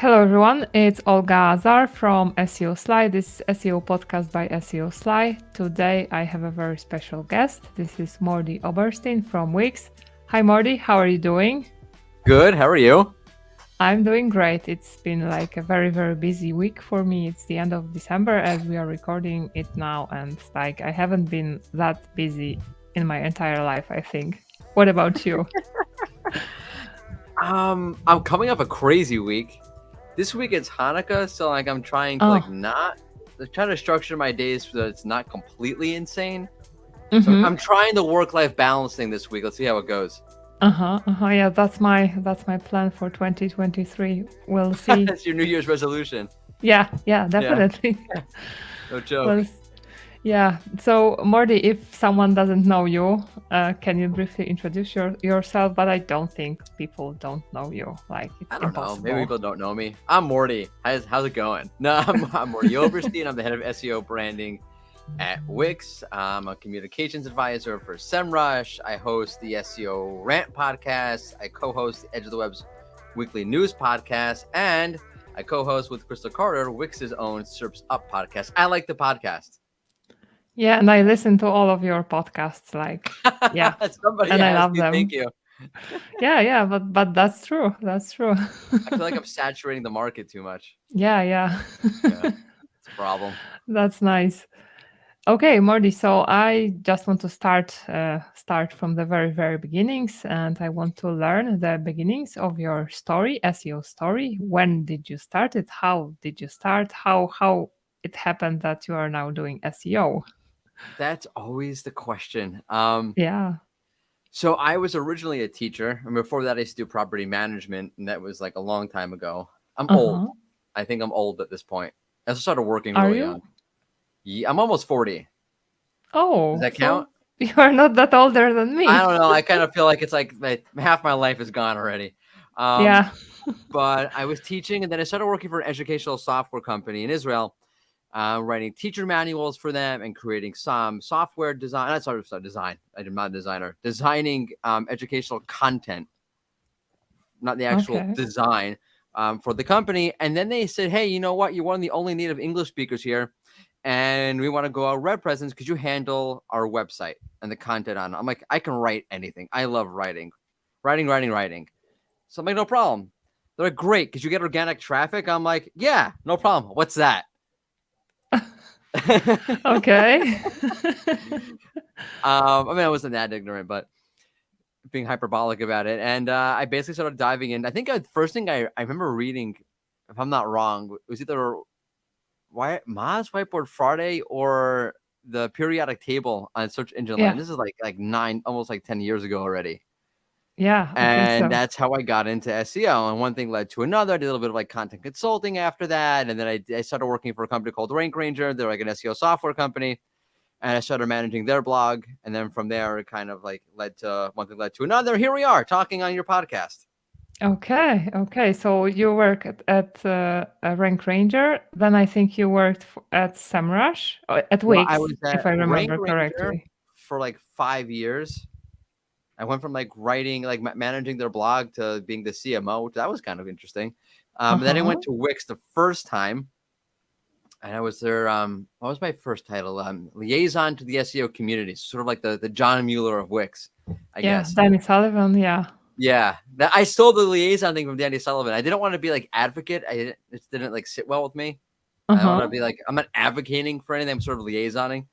Hello everyone, it's Olga from SEO Sly. This is SEO Podcast by SEO Sly. Today I have a very special guest. This is Mordy Oberstein from Wix. Hi Mordy, how are you doing? Good, how are you? I'm doing great. It's been like a very, very busy week for me. It's the end of December as we are recording it now, and like I haven't been that busy in my entire life, I think. What about you? I'm coming up a crazy week. This week it's Hanukkah, so like I'm trying to trying to structure my days so that it's not completely insane. So Mm-hmm. I'm trying the work-life balance thing this week. Let's see how it goes. Yeah, that's my plan for 2023. We'll see. That's your New Year's resolution. Yeah, Yeah, definitely. no Well, joke. yeah. So, Mordy, if someone doesn't know you, can you briefly introduce yourself? But I don't think people don't know you. Like, it's I don't know. Maybe impossible. people don't know me. I'm Mordy. How's it going? No, I'm Mordy Oberstein. I'm the head of SEO branding at Wix. I'm a communications advisor for SEMrush. I host the SEO Rant podcast. I co-host the Edge of the Web's weekly news podcast, and I co-host with Crystal Carter Wix's own SERPs Up podcast. I like the podcast. Yeah, and I listen to all of your podcasts. Like, yeah, Somebody and I asked love me. Thank them. you. Yeah. But that's true. That's true. I feel like I'm saturating the market too much. Yeah. Yeah, it's a problem. That's nice. Okay, Mordy. So I just want to start from the very, very beginnings, and I want to learn the beginnings of your story, SEO story. When did you start it? How did you start? How it happened that you are now doing SEO? That's always the question. Yeah. So I was originally a teacher, and before that, I used to do property management, and that was like a long time ago. I'm Uh old. huh. I think I'm old at this point. I also started working Are really you? young. Yeah, I'm almost 40. Does Oh, that count? so you are not that older than I me. don't know. I kind of feel like it's like half my life is gone already. Um, Yeah. but I was teaching, and then I started working for an educational software company in Israel, writing teacher manuals for them and creating some software design. I started design. I'm not a designer. Designing educational content, not the actual Okay. design, for the company. And then they said, hey, you know what? You're one of the only native English speakers here, and we want to go our web presence. Could you handle our website and the content on it? I'm like, I can write anything. I love writing. So I'm like, no problem. They're like, great. Could you get organic traffic? I'm like, yeah, no problem. What's that? Okay. I mean, I wasn't that ignorant, but being hyperbolic about it. And I basically started diving in. I think the first thing I remember reading, if I'm not wrong, it was either Maz Whiteboard Friday or the periodic table on search engine land. Yeah. This is like almost like 10 years ago already. Yeah, I think And so. that's how I got into SEO. And one thing led to another. I did a little bit of like content consulting after that. And then I started working for a company called Rank Ranger. They're like an SEO software company. And I started managing their blog. And then from there, it kind of like led to one thing led to another. Here we are talking on your podcast. Okay. So you work at Rank Ranger. Then I think you worked at SEMrush, at Well, I Wix, was if at I Rank remember Ranger correctly. for like 5 years. I went from like writing, like managing their blog to being the CMO. That was kind of interesting. Then I Uh-huh. went to Wix the first time, and I was their what was my first title? Liaison to the SEO community, sort of like the John Mueller of Wix, I Yeah, guess. Danny Sullivan. Yeah. Yeah, I stole the liaison thing from Danny Sullivan. I didn't want to be like advocate. It didn't like sit well with me. I don't want to Uh-huh. be like, I'm not advocating for anything. I'm sort of liaisoning,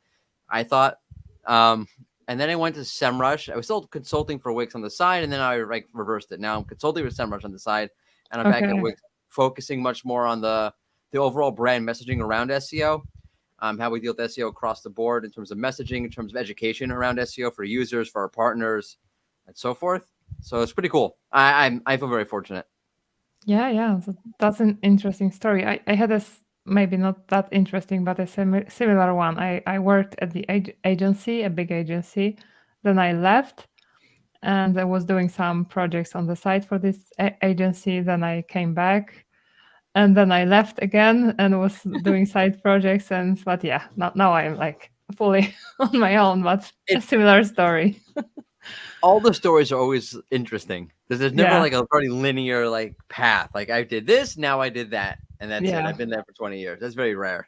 I thought. Um, and then I went to SEMrush. I was still consulting for Wix on the side, and then I like reversed it. Now I'm consulting with SEMrush on the side, and I'm back at Okay. Wix, focusing much more on the overall brand messaging around SEO. How we deal with SEO across the board in terms of messaging, in terms of education around SEO for users, for our partners, and so forth. So it's pretty cool. I feel very fortunate. Yeah. That's an interesting story. I had maybe not that interesting, but a similar one. I worked at the agency, a big agency. Then I left and I was doing some projects on the side for this agency. Then I came back and then I left again and was doing side projects. But yeah, now I'm like fully on my own, but a It similar story. All the stories are always interesting because there's never Yeah. like a very linear like path. Like I did this, now I did that, and that's it. Yeah. I've been there for 20 years. That's very rare.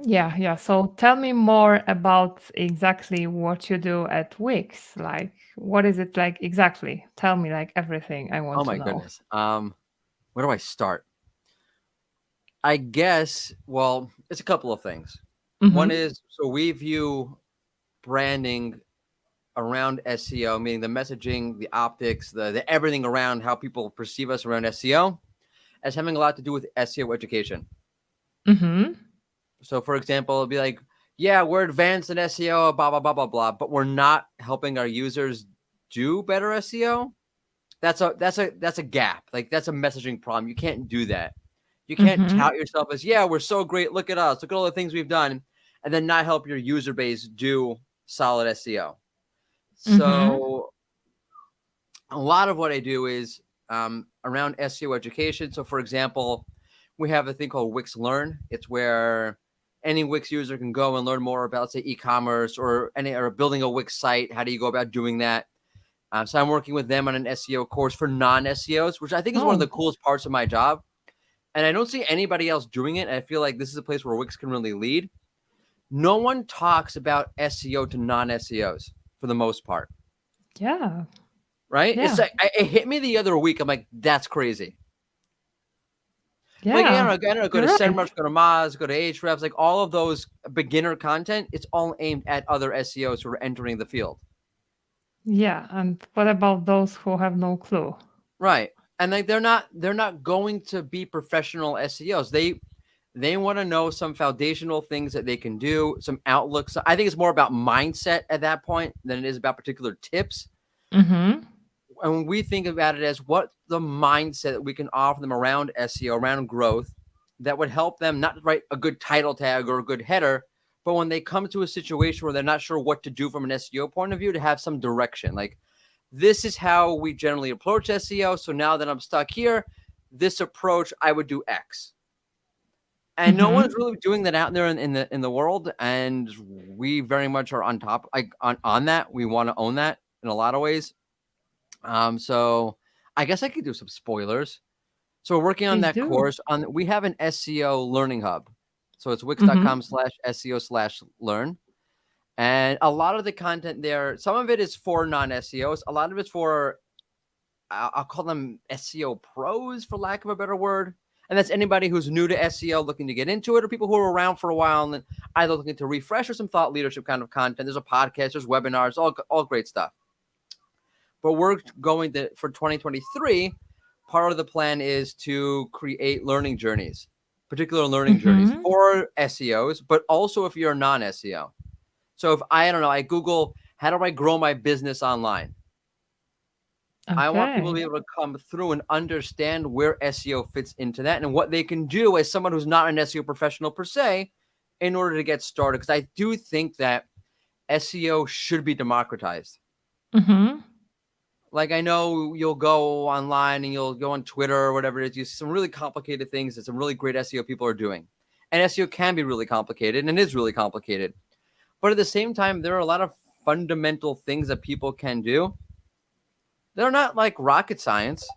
Yeah, yeah. So tell me more about exactly what you do at Wix. Like, what is it like exactly? Tell me like everything I Oh want to my know. goodness. Where do I start? I guess, well, it's a couple of things. One Mm-hmm. is, so we view branding around SEO, meaning the messaging, the optics, the everything around how people perceive us around SEO, as having a lot to do with SEO education. Mm-hmm. So, for example, it'd be like, yeah, we're advanced in SEO, blah blah blah blah blah, but we're not helping our users do better SEO. That's a gap. Like that's a messaging problem. You can't do that. You can't Mm-hmm. tout yourself as, yeah, we're so great. Look at us. Look at all the things we've done, and then not help your user base do solid SEO. Mm-hmm. So a lot of what I do is around SEO education. So, for example, we have a thing called Wix Learn. It's where any Wix user can go and learn more about, say, e-commerce or building a Wix site. How do you go about doing that? So I'm working with them on an SEO course for non-SEOs, which I think is one of the Oh, coolest parts of my job. And I don't see anybody else doing it. And I feel like this is a place where Wix can really lead. No one talks about SEO to non-SEOs for the most part, yeah. right? It's Yeah. like it hit me the other week. I'm like, that's crazy. Like, Yeah. I don't know, go to You're right. SEMrush, go to Moz, go to Ahrefs, like all of those beginner content, it's all aimed at other SEOs who are entering the field. Yeah. And what about those who have no clue? Right. And like they're not going to be professional SEOs. They want to know some foundational things that they can do, some outlooks. I think it's more about mindset at that point than it is about particular tips. Mm-hmm. And when we think about it as what the mindset that we can offer them around SEO, around growth, that would help them not write a good title tag or a good header, but when they come to a situation where they're not sure what to do from an SEO point of view, to have some direction. Like, this is how we generally approach SEO. So now that I'm stuck here, this approach, I would do X. And no Mm-hmm. one's really doing that out there in the world. And we very much are on top, like on that. We want to own that in a lot of ways. So I guess I could do some spoilers. So we're working on Please that do. course. We have an SEO learning hub. So it's Mm-hmm. wix.com/SEO/learn. And a lot of the content there, some of it is for non-SEOs. A lot of it's for, I'll call them SEO pros, for lack of a better word. And that's anybody who's new to SEO looking to get into it, or people who are around for a while and either looking to refresh or some thought leadership kind of content. There's a podcast, there's webinars, all great stuff. But we're going to, for 2023, part of the plan is to create learning journeys, particular learning journeys Mm-hmm. for SEOs, but also if you're a non-SEO. So if I don't know, I Google, how do I grow my business online? I want people to Okay. be able to come through and understand where SEO fits into that and what they can do as someone who's not an SEO professional per se in order to get started. Because I do think that SEO should be democratized. Mm-hmm. Like, I know you'll go online and you'll go on Twitter or whatever it is, you see some really complicated things that some really great SEO people are doing. And SEO can be really complicated and is really complicated. But at the same time, there are a lot of fundamental things that people can do. They're not like rocket science.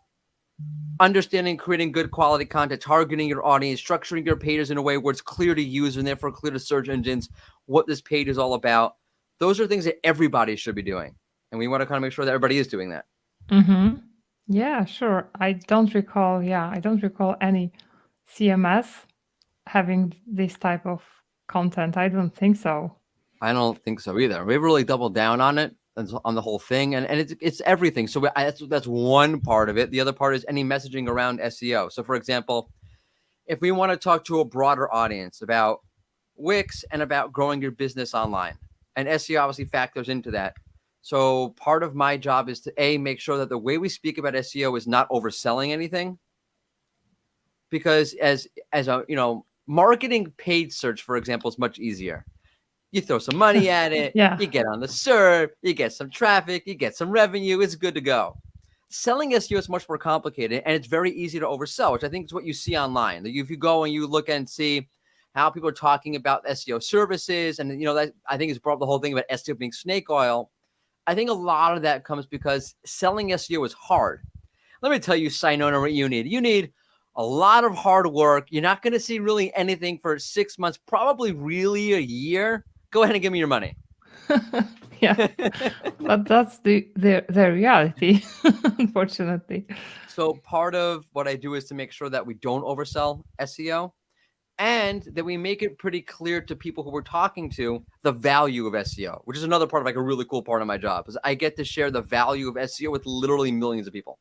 Understanding, creating good quality content, targeting your audience, structuring your pages in a way where it's clear to users and therefore clear to search engines what this page is all about. Those are things that everybody should be doing. And we want to kind of make sure that everybody is doing that. Mm-hmm. Yeah, sure. I don't recall any CMS having this type of content. I don't think so. I don't think so either. We've really doubled down on it, on the whole thing, and it's everything. So that's one part of it. The other part is any messaging around SEO. So, for example, if we want to talk to a broader audience about Wix and about growing your business online, and SEO obviously factors into that. So part of my job is to make sure that the way we speak about SEO is not overselling anything, because as a marketing paid search, for example, is much easier. You throw some money at it, Yeah. you get on the SERP, you get some traffic, you get some revenue, it's good to go. Selling SEO is much more complicated, and it's very easy to oversell, which I think is what you see online. If you go and you look and see how people are talking about SEO services, and that I think is brought up the whole thing about SEO being snake oil. I think a lot of that comes because selling SEO is hard. Let me tell you, Sinona, what you need. You need a lot of hard work. You're not going to see really anything for 6 months, probably really a year. Go ahead and give me your money. Yeah, but that's the reality, unfortunately. So part of what I do is to make sure that we don't oversell SEO and that we make it pretty clear to people who we're talking to the value of SEO, which is another part of like a really cool part of my job is I get to share the value of SEO with literally millions of people.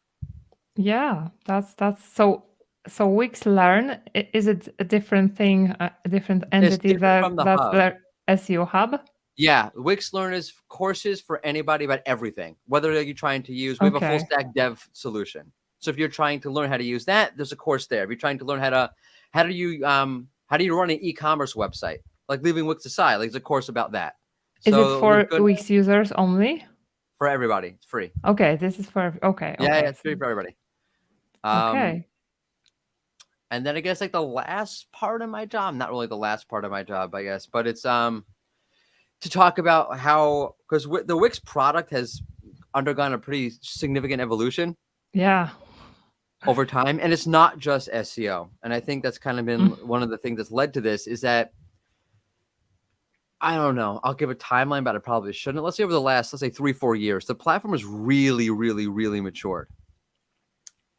Yeah, that's so. So Wix Learn, is it a different thing, a different It's entity different from the that's hub. their SEO hub? Yeah, Wix Learn is courses for anybody about everything. Whether you're trying to use, we have a full Okay. stack dev solution. So if you're trying to learn how to use that, there's a course there. If you're trying to learn how do you run an e-commerce website, like leaving Wix aside, like there's a course about that. Is it So there's for good Wix users only? for everybody. It's free. Okay, this is for okay, Yeah, okay, it's free for everybody. okay. And then I guess like the last part of my job, not really the last part of my job, I guess, but it's to talk about how, because the Wix product has undergone a pretty significant evolution Yeah. over time, and it's not just SEO. And I think that's kind of been one of the things that's led to this is that I don't know. I'll give a timeline, but I probably shouldn't. Let's say over the last, let's say 3-4 years, the platform has really, really, really matured.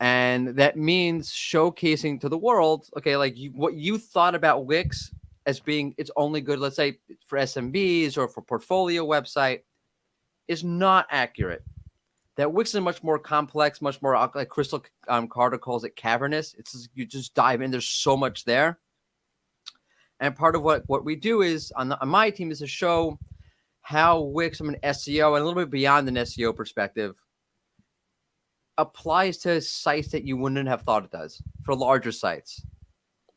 And that means showcasing to the world, okay, like what you thought about Wix as being it's only good, let's say for SMBs or for portfolio website, is not accurate. That Wix is much more complex, much more like Crystal Carter calls it cavernous. It's just, you just dive in. There's so much there. And part of what we do is on my team is to show how Wix from an SEO and a little bit beyond an SEO perspective applies to sites that you wouldn't have thought it does for larger sites.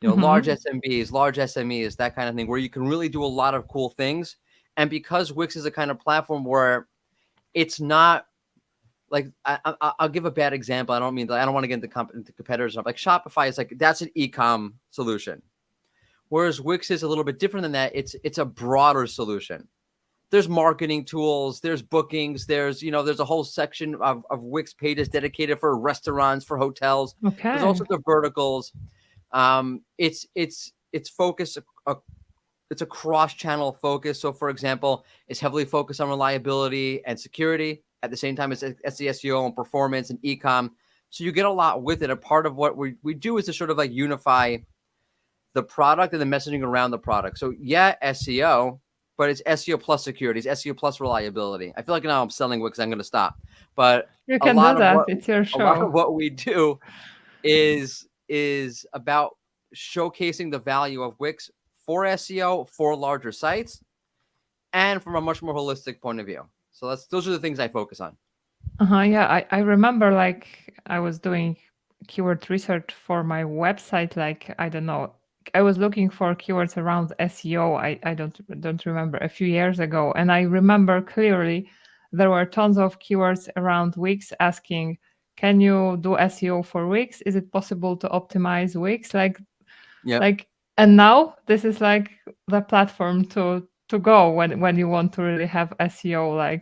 You know, large SMBs, large SMEs, that kind of thing, where you can really do a lot of cool things. And because Wix is a kind of platform where it's not like I'll give a bad example. I don't want to get into competitors. Like Shopify is like that's an e-com solution, whereas Wix is a little bit different than that. It's a broader solution. There's marketing tools, there's bookings, there's a whole section of Wix pages dedicated for restaurants, for hotels. There's all Okay. sorts of verticals. It's focused. It's a cross-channel focus. So, for example, it's heavily focused on reliability and security. At the same time, it's SEO and performance and e-com. So you get a lot with it. A part of what we do is to sort of like unify the product and the messaging around the product. So yeah, SEO, but it's SEO plus security, it's SEO plus reliability. I feel like now I'm selling Wix. I'm going to stop. But You a can do lot of that. It's your show. what we do is about showcasing the value of Wix for SEO for larger sites and from a much more holistic point of view. So those are the things I focus on. Yeah, I remember like I was doing keyword research for my website. Like I don't know, I was looking for keywords around SEO. I don't remember a few years ago, and I remember clearly there were tons of keywords around Wix asking, "Can you do SEO for Wix? Is it possible to optimize Wix?" Yeah. And now this is like the platform to go when you want to really have SEO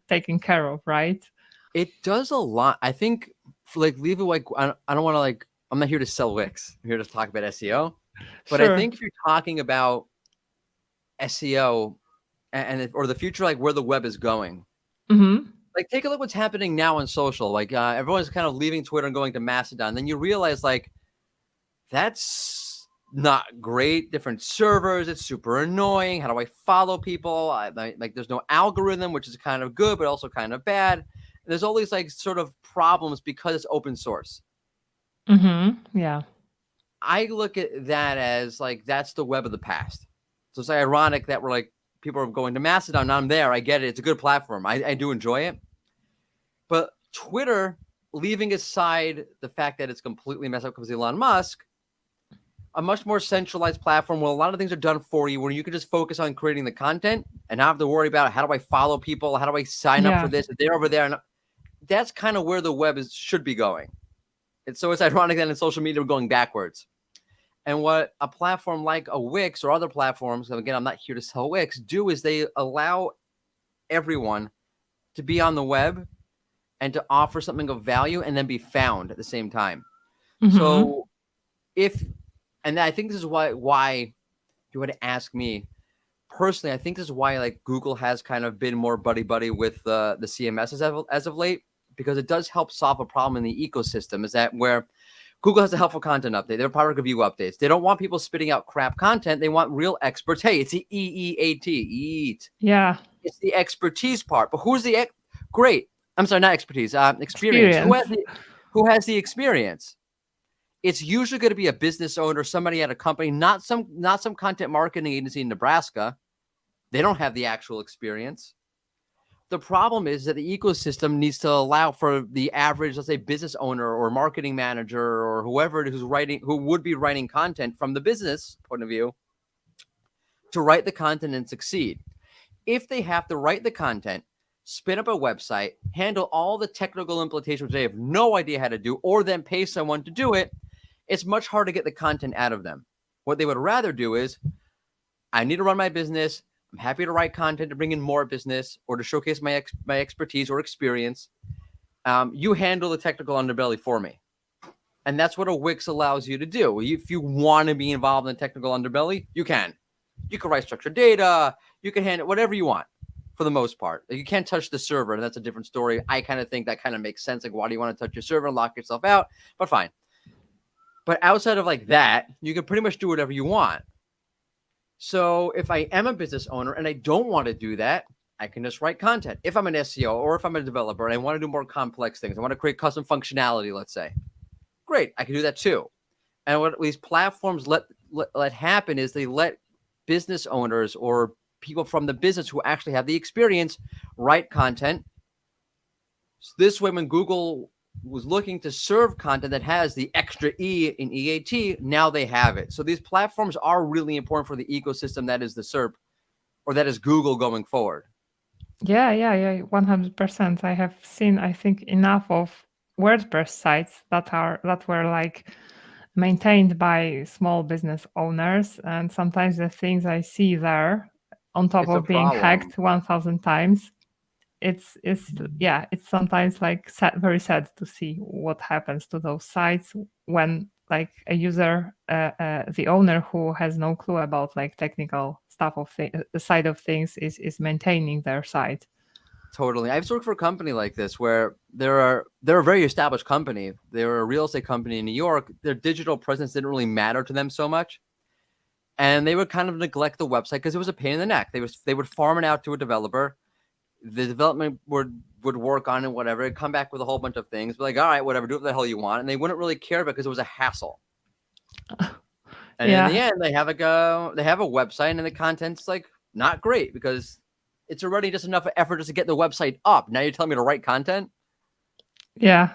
taken care of, right? It does a lot. I think like leave it like I don't want to like I'm not here to sell Wix. I'm here to talk about SEO. But I Sure. think if you're talking about SEO or the future, like where the web is going, Mm-hmm. like take a look what's happening now on social. Like everyone's kind of leaving Twitter and going to Mastodon. Then you realize like that's not great. Different servers. It's super annoying. How do I follow people? Like there's no algorithm, which is kind of good, but also kind of bad. There's all these like sort of problems because it's open source. Mm-hmm. Yeah. I look at that as like that's the web of the past. So it's ironic that we're like people are going to Mastodon. Now I'm there. I get it. It's a good platform. I do enjoy it. But Twitter, leaving aside the fact that it's completely messed up because of Elon Musk, a much more centralized platform where a lot of things are done for you, where you can just focus on creating the content and not have to worry about how do I follow people, how do I sign up for Yeah. this, if they're over there. And that's kind of where the web should be going. And so it's ironic that in social media we're going backwards. And what a platform like a Wix or other platforms, again, I'm not here to sell Wix, do is they allow everyone to be on the web and to offer something of value and then be found at the same time. Mm-hmm. So and I think this is why if you were to ask me personally, I think this is why like Google has kind of been more buddy with the CMS as of late, because it does help solve a problem in the ecosystem. Is that where Google has a helpful content update, their product review updates. They don't want people spitting out crap content. They want real experts. Hey, it's the EEAT. Yeah. It's the expertise part. But who's the great? I'm sorry, not expertise. Experience. Experience. Who has the experience? It's usually going to be a business owner, somebody at a company, not some content marketing agency in Nebraska. They don't have the actual experience. The problem is that the ecosystem needs to allow for the average, let's say, business owner or marketing manager or whoever it is who would be writing content from the business point of view, to write the content and succeed. If they have to write the content, spin up a website, handle all the technical implications they have no idea how to do, or then pay someone to do it, it's much harder to get the content out of them. What they would rather do is, I need to run my business. I'm happy to write content to bring in more business or to showcase my expertise or experience. You handle the technical underbelly for me. And that's what a Wix allows you to do. If you want to be involved in the technical underbelly, you can. You can write structured data. You can handle whatever you want for the most part. You can't touch the server, and that's a different story. I kind of think that kind of makes sense. Like, why do you want to touch your server and lock yourself out? But fine. But outside of like that, you can pretty much do whatever you want. So if I am a business owner and I don't want to do that, I can just write content. If I'm an SEO or if I'm a developer and I want to do more complex things, I want to create custom functionality, let's say, great, I can do that too. And what these platforms let happen is they let business owners or people from the business who actually have the experience write content. So this way, when Google was looking to serve content that has the extra E in EAT, now they have it. So these platforms are really important for the ecosystem that is the SERP, or that is Google going forward. Yeah, 100%. I have seen, I think, enough of WordPress sites that were like maintained by small business owners, and sometimes the things I see there, on top It's a of being problem. hacked 1,000 times, it's sometimes like very sad to see what happens to those sites when like a user, the owner who has no clue about like technical stuff of the side of things is maintaining their site. Totally. I've worked for a company like this where they're a very established company. They're a real estate company in New York. Their digital presence didn't really matter to them so much. And they would kind of neglect the website because it was a pain in the neck. They would farm it out to a developer. The development would work on it, whatever. It'd come back with a whole bunch of things. But like, all right, whatever, do what the hell you want. And they wouldn't really care because it was a hassle. And in the end, they have a website and the content's like not great because it's already just enough effort just to get the website up. Now you're telling me to write content? Yeah.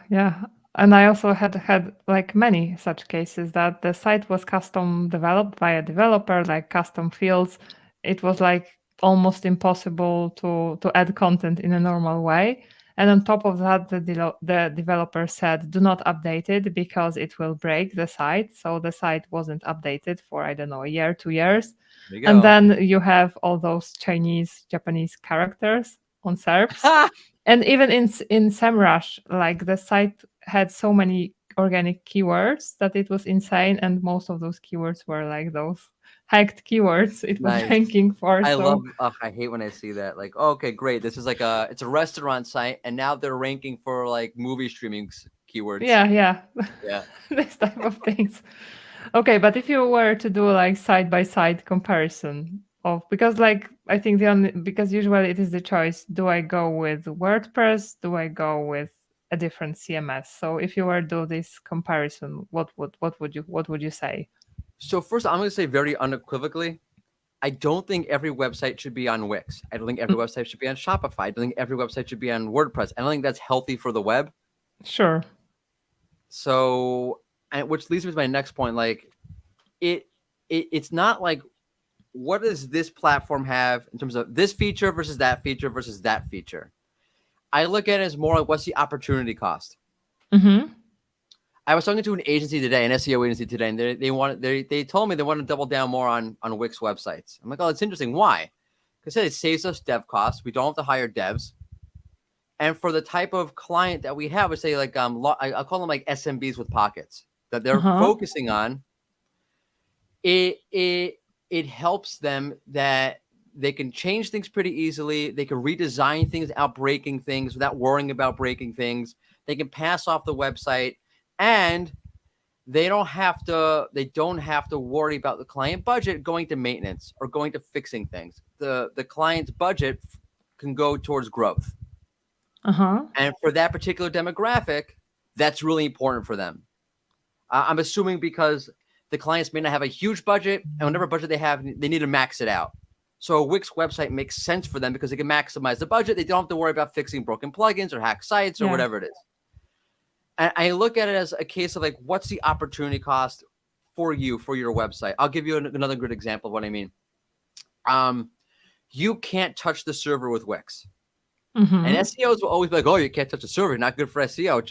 And I also had like many such cases that the site was custom developed by a developer, like custom fields. It was like almost impossible to add content in a normal way. And on top of that, the developer said, do not update it because it will break the site. So the site wasn't updated for, I don't know, a year, 2 years. There you And go. then you have all those Chinese, Japanese characters on SERPs. And even in SEMrush, like the site had so many organic keywords that it was insane. And most of those keywords were like those hacked keywords it was Nice. ranking for. I hate when I see that. Like, oh, okay, great. This is like it's a restaurant site, and now they're ranking for like movie streaming keywords. Yeah. Yeah. This type of things. Okay, but if you were to do like side by side comparison of, because like I think because usually it is the choice, do I go with WordPress, do I go with a different CMS? So if you were to do this comparison, what would you say? So first, I'm going to say very unequivocally, I don't think every website should be on Wix. I don't think every website should be on Shopify. I don't think every website should be on WordPress. I don't think that's healthy for the web. Sure. So, which leads me to my next point. Like, it's not like, what does this platform have in terms of this feature versus that feature versus that feature? I look at it as more like, what's the opportunity cost? Mm-hmm. I was talking to an agency today, an SEO agency today, and they told me they want to double down more on Wix websites. I'm like, oh, that's interesting. Why? Because it saves us dev costs. We don't have to hire devs. And for the type of client that we have, we say like I'll call them like SMBs with pockets that they're Uh-huh. focusing on. It helps them that they can change things pretty easily. They can redesign things without breaking things, without worrying about breaking things. They can pass off the website, and they don't have to worry about the client budget going to maintenance or going to fixing things. The client's budget can go towards growth. Uh-huh. And for that particular demographic, that's really important for them. I'm assuming because the clients may not have a huge budget, and whatever budget they have, they need to max it out. So a Wix website makes sense for them because they can maximize the budget. They don't have to worry about fixing broken plugins or hack sites or Yeah. whatever it is. And I look at it as a case of like, what's the opportunity cost for you, for your website? I'll give you another good example of what I mean. You can't touch the server with Wix. Mm-hmm. And SEOs will always be like, oh, you can't touch the server. Not good for SEO.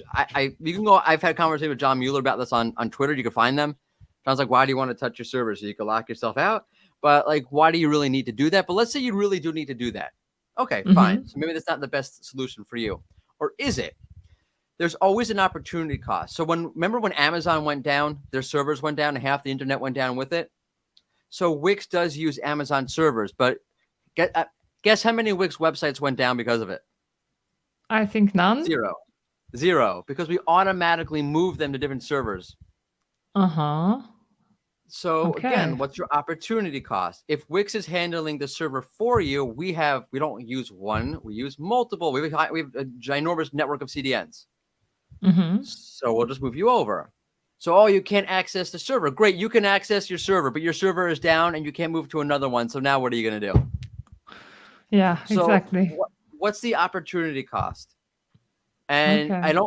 You can go, I've had conversation with John Mueller about this on Twitter. You can find them. John's like, why do you want to touch your server? So you can lock yourself out. But like, why do you really need to do that? But let's say you really do need to do that. Okay, fine. So maybe that's not the best solution for you. Or is it? There's always an opportunity cost. So remember when Amazon went down, their servers went down and half the internet went down with it? So Wix does use Amazon servers, but guess how many Wix websites went down because of it? I think none. Zero, because we automatically move them to different servers. Uh-huh. So Okay. again, what's your opportunity cost? If Wix is handling the server for you, we don't use one, we use multiple. We have a ginormous network of CDNs. So we'll just move you over. So, oh, you can't access the server. Great, you can access your server, but your server is down and you can't move to another one. So now what are you going to do? Yeah, So exactly. what's the opportunity cost? And Okay.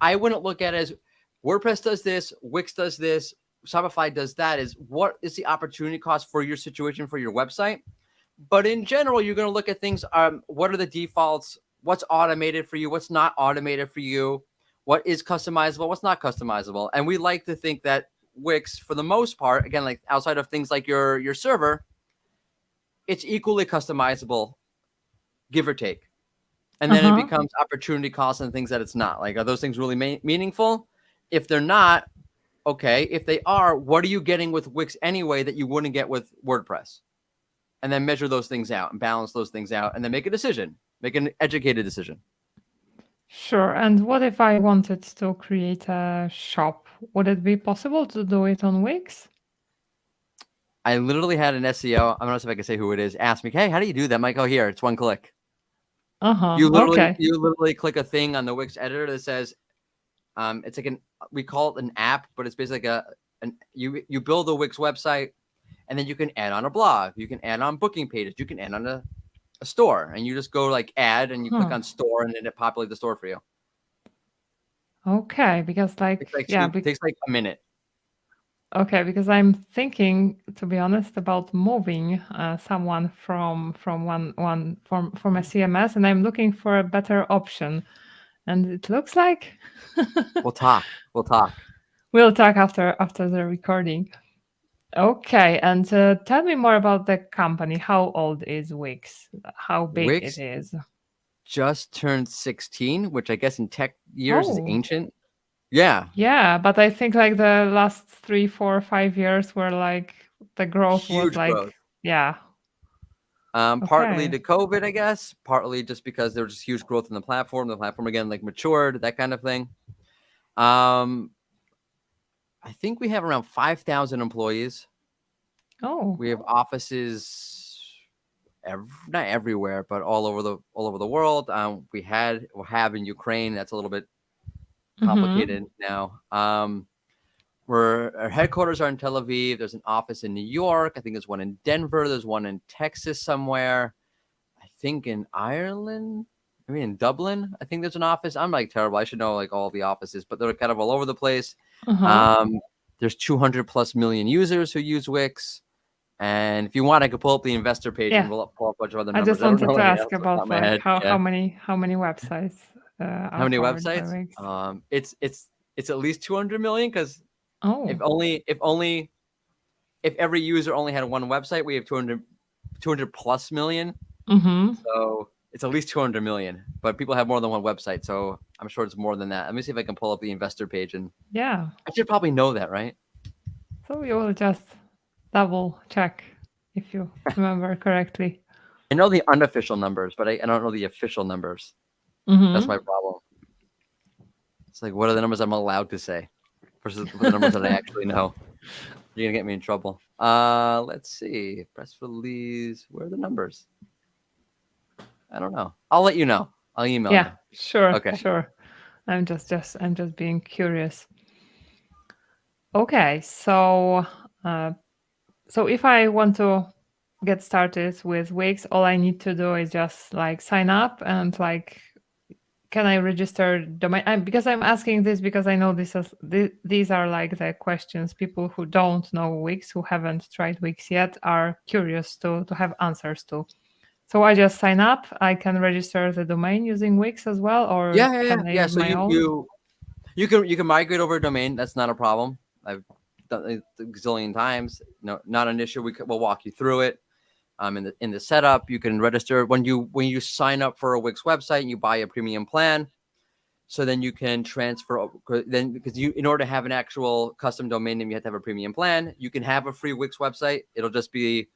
I wouldn't look at it as WordPress does this, Wix does this, Shopify does that. Is what is the opportunity cost for your situation, for your website? But in general, you're going to look at things. What are the defaults? What's automated for you? What's not automated for you? What is customizable? What's not customizable? And we like to think that Wix, for the most part, again, like outside of things like your server, it's equally customizable, give or take. And then it becomes opportunity costs and things that it's not. Like, are those things really meaningful? If they're not, okay. If they are, what are you getting with Wix anyway that you wouldn't get with WordPress? And then measure those things out and balance those things out and then make a decision, make an educated decision. Sure. And what if I wanted to create a shop? Would it be possible to do it on Wix? I literally had an SEO, I don't know if I can say who it is, ask me, hey, how do you do that? I'm like, oh, here, it's one click. You literally click a thing on the Wix editor that says, it's like we call it an app, but it's basically like you build a Wix website, and then you can add on a blog, you can add on booking pages, you can add on a store, and you just go like add, and you click on store, and then it populates the store for you. Okay, because it takes like a minute. Okay, because I'm thinking, to be honest, about moving someone from a CMS, and I'm looking for a better option. And it looks like We'll talk. We'll talk after the recording. Okay, and tell me more about the company. How old is Wix? How big Wix it is? just turned 16, which I guess in tech years is Oh, ancient. Yeah. yeah, but I think like the last 3, 4, 5 years were like the growth was Huge like, growth. yeah. Partly to Okay. COVID, I guess. Partly just because there was just huge growth in the platform. The platform again like matured, that kind of thing. I think we have around 5,000 employees. Oh, We have offices not everywhere, but all over the world. We have in Ukraine. That's a little bit complicated now. Our headquarters are in Tel Aviv. There's an office in New York. I think there's one in Denver. There's one in Texas somewhere. I think in Ireland, maybe in Dublin. I think there's an office. I'm like terrible. I should know like all the offices, but they're kind of all over the place. There's 200 plus million users who use Wix. And if you want, I could pull up the investor page and we'll pull up a bunch of other I numbers. just wanted to ask Off the top about of my like head. how many websites How are many powered by websites? Wix. It's at least 200 million because Oh, if every user only had one website, we have 200 plus million. So It's at least 200 million, but people have more than one website, so I'm sure it's more than that. Let me see if I can pull up the investor page, and Yeah. I should probably know that, right? So you will just double check if you remember correctly. I know the unofficial numbers, but I don't know the official numbers. That's my problem. It's like, what are the numbers I'm allowed to say versus the numbers that I actually know? You're gonna get me in trouble. Let's see. Press release. Where are the numbers? I don't know. I'll let you know. I'll email Yeah, you. sure, Okay. sure. I'm just being curious. Okay, so so if I want to get started with Wix, all I need to do is just like sign up and like, can I register domain? Because I'm asking this because I know these are like the questions people who don't know Wix, who haven't tried Wix yet, are curious to have answers to. So I just sign up. I can register the domain using Wix as well, or can I Yeah. use So my own? you can migrate over a domain. That's not a problem. I've done it a gazillion times. No, not an issue. We'll walk you through it. In the setup, you can register when you sign up for a Wix website and you buy a premium plan. So then you can transfer. Then because in order to have an actual custom domain name, you have to have a premium plan. You can have a free Wix website. It'll just be,